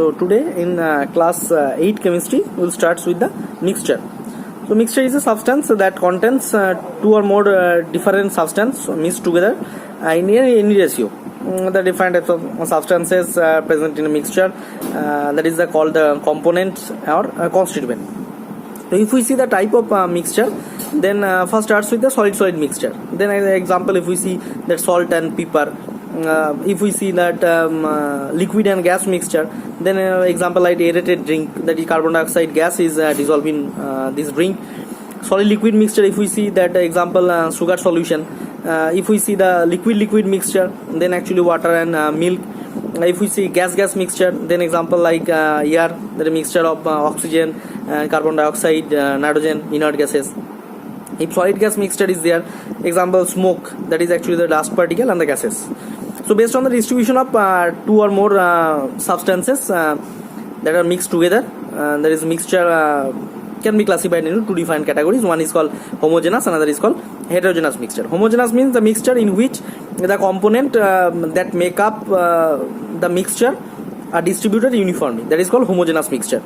So today in class 8 chemistry we will start with the mixture. So mixture is a substance that contains two or more different substances mixed together in any ratio. The different types of substances present in a mixture, that is called the components or constituent. So if we see the type of mixture, then first starts with the solid mixture. Then as an example, if we see that salt and pepper, if we see that liquid and gas mixture, then example like aerated drink, that is carbon dioxide gas is dissolved in this drink. Solid liquid mixture, if we see that example sugar solution. If we see the liquid mixture, then actually water and milk. If we see gas mixture, then example like air, that is mixture of oxygen, carbon dioxide, nitrogen, inert gases. If solid gas mixture is there, example smoke, that is actually the dust particle and the gases. So based on the distribution of two or more substances that are mixed together, there is mixture can be classified into two different categories. One is called homogeneous, another is called heterogeneous mixture. Homogeneous means the mixture in which the component that make up the mixture are distributed uniformly. That is called homogeneous mixture.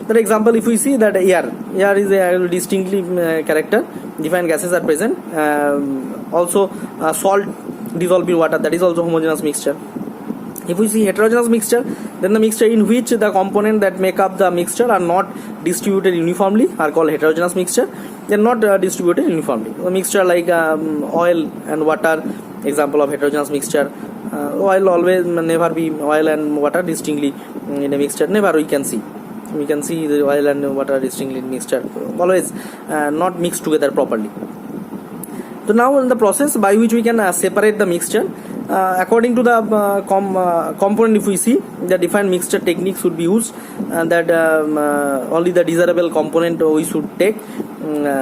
For example, if we see that air is a distinctly character, different gases are present. Also salt dissolved in water, that is also homogeneous mixture. If we see heterogeneous mixture, then the mixture in which the component that make up the mixture are not distributed uniformly are called heterogeneous mixture. They are not distributed uniformly. A mixture like oil and water, example of heterogeneous mixture. Oil always never be oil and water distinctly in a mixture. Never we can see. We can see the oil and water distinctly in mixture. Always not mixed together properly. So now in the process by which we can separate the mixture, according to the component, if we see the different mixture techniques should be used, that only the desirable component we should take.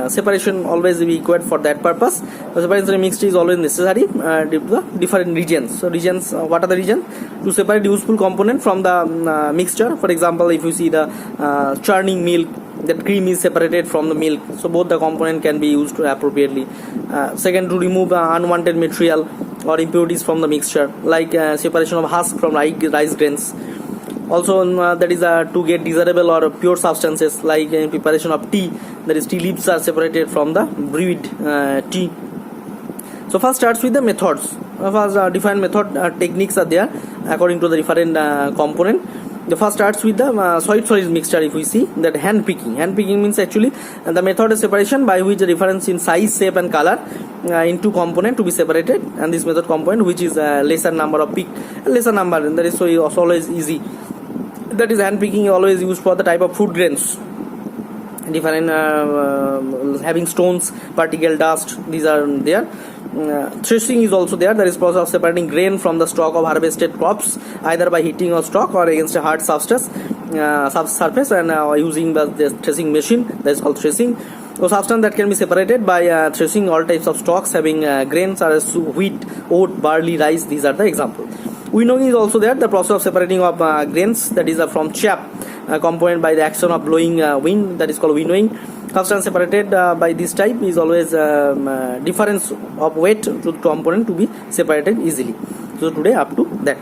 Separation always be required for that purpose. The separation of mixture is always necessary due to the different regions. So regions, what are the regions? To separate useful component from the mixture. For example, if you see the churning milk, that cream is separated from the milk, so both the component can be used appropriately. Second, to remove unwanted material or impurities from the mixture, like separation of husk from rice grains. Also that is to get desirable or pure substances, like in preparation of tea, that is tea leaves are separated from the brewed tea. So first starts with the methods. First different method techniques are there according to the different component. The first starts with the solid mixture. If we see that hand picking means actually the method of separation by which the difference in size, shape and color in two component to be separated, and this method component which is lesser number of pick, lesser number, and that is so always easy. That is hand picking always used for the type of food grains, different having stones, particle, dust, these are there. Threshing is also there, that is process of separating grain from the stalk of harvested crops either by heating or stalk or against a hard surface and using the threshing machine, that is called threshing. So substance that can be separated by threshing all types of stalks having grains are wheat, oat, barley, rice, these are the examples. Winnowing is also there, the process of separating of grains, that is from chaff component by the action of blowing wind, that is called winnowing. Substance separated by this type is always difference of weight to the component to be separated easily. So today up to that.